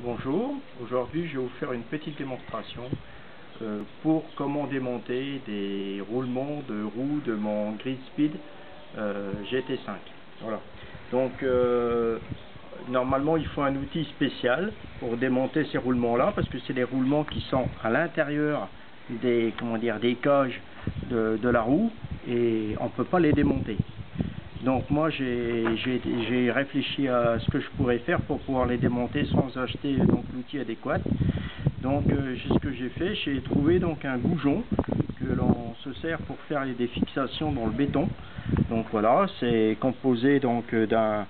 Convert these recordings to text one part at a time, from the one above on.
Bonjour, aujourd'hui je vais vous faire une petite démonstration pour comment démonter des roulements de roues de mon Grid Speed GT5. Voilà. Donc normalement il faut un outil spécial pour démonter ces roulements là, parce que c'est des roulements qui sont à l'intérieur des, des cages de la roue et on ne peut pas les démonter. Donc moi j'ai réfléchi à ce que je pourrais faire pour pouvoir les démonter sans acheter l'outil adéquat. Donc ce que j'ai fait, j'ai trouvé donc un goujon que l'on se sert pour faire des fixations dans le béton. Donc voilà, c'est composé donc d'un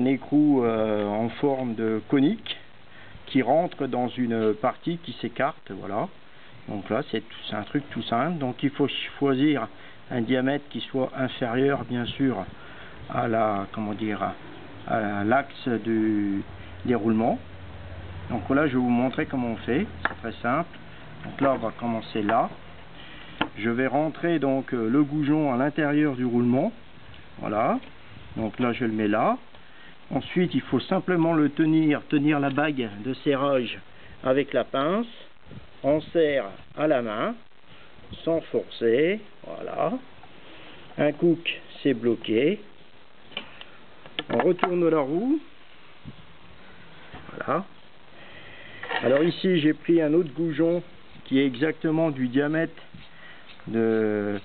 écrou en forme de conique qui rentre dans une partie qui s'écarte. Voilà. Donc là c'est un truc tout simple. Donc il faut choisir un diamètre qui soit inférieur bien sûr à la à l'axe du déroulement. Donc là je vais vous montrer comment on fait, c'est très simple. Donc là on va commencer là. Je vais rentrer donc le goujon à l'intérieur du roulement. Voilà. Donc là je le mets là. Ensuite il faut simplement le tenir la bague de serrage avec la pince. On serre à la main sans forcer. Voilà. Un couc c'est bloqué. On retourne la roue. Voilà. Alors ici j'ai pris un autre goujon qui est exactement du diamètre de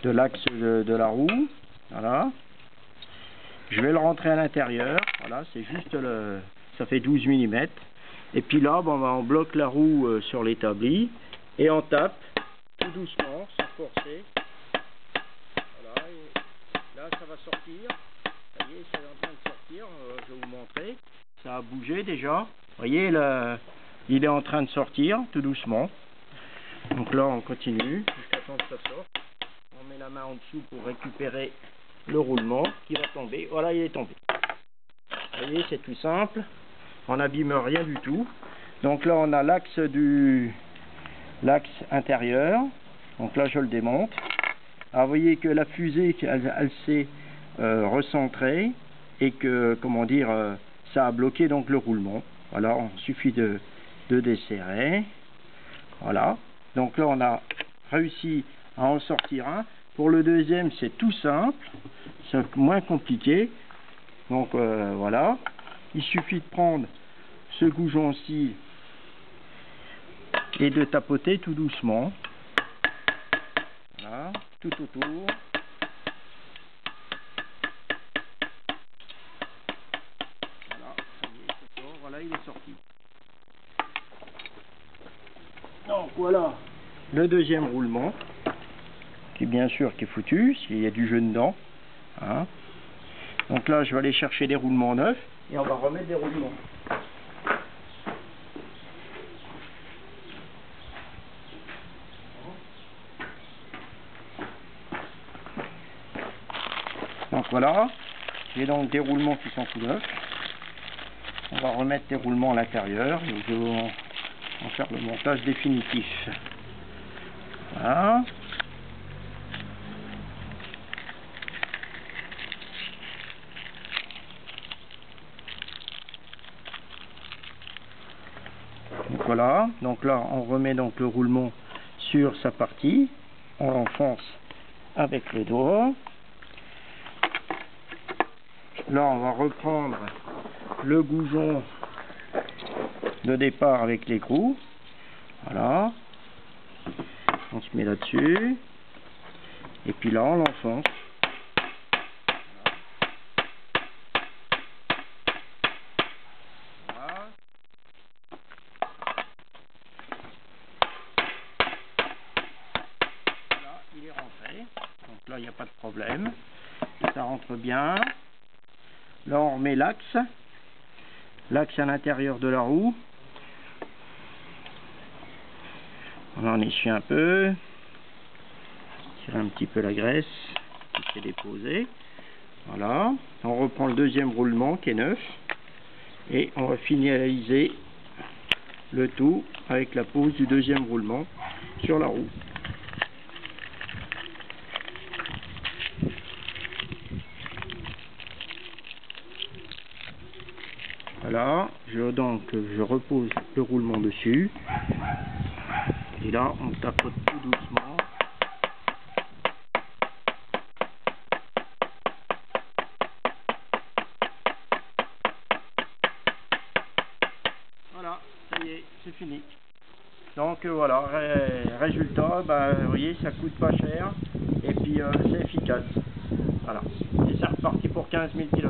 l'axe de la roue. Voilà. Je vais le rentrer à l'intérieur. Voilà, c'est juste ça fait 12 mm. Et puis là, on bloque la roue sur l'établi et on tape tout doucement, sans forcer. Voilà, et là ça va sortir. Ça y est, c'est en train de sortir. Je vais vous montrer. Ça a bougé déjà. Vous voyez, là, il est en train de sortir tout doucement. Donc là, on continue jusqu'à temps que ça sorte. On met la main en dessous pour récupérer le roulement qui va tomber. Voilà, il est tombé. Vous voyez, c'est tout simple. On n'abîme rien du tout. Donc là, on a l'axe intérieur. Donc là, je le démonte. Alors, vous voyez que la fusée, elle s'est recentrée et que, ça a bloqué donc le roulement. Voilà, il suffit de desserrer. Voilà. Donc là, on a réussi à en sortir un. Pour le deuxième, c'est tout simple. C'est moins compliqué. Donc voilà. Il suffit de prendre ce goujon-ci et de tapoter tout doucement. Voilà, tout autour. Voilà, ça y est, c'est fort. Voilà, il est sorti. Donc voilà le deuxième roulement, qui bien sûr qui est foutu, s'il y a du jeu dedans. Hein. Donc là, je vais aller chercher des roulements neufs et on va remettre des roulements. Donc voilà, j'ai donc des roulements qui sont tout neufs. On va remettre des roulements à l'intérieur et je vais en faire le montage définitif. Voilà. Donc voilà, donc là on remet donc le roulement sur sa partie, on l'enfonce avec le doigt. Là on va reprendre le goujon de départ avec l'écrou. Voilà, on se met là-dessus et puis là on l'enfonce. Voilà. Là il est rentré, donc là il n'y a pas de problème, ça rentre bien. Là on remet l'axe à l'intérieur de la roue. On essuie un peu, tire un petit peu la graisse qui s'est déposée. Voilà, on reprend le deuxième roulement qui est neuf et on va finaliser le tout avec la pose du deuxième roulement sur la roue. Voilà, je repose le roulement dessus. Et là, on tapote tout doucement. Voilà, ça y est, c'est fini. Donc voilà, résultat, vous voyez, ça coûte pas cher et puis c'est efficace. Voilà, et c'est reparti pour 15 000 km.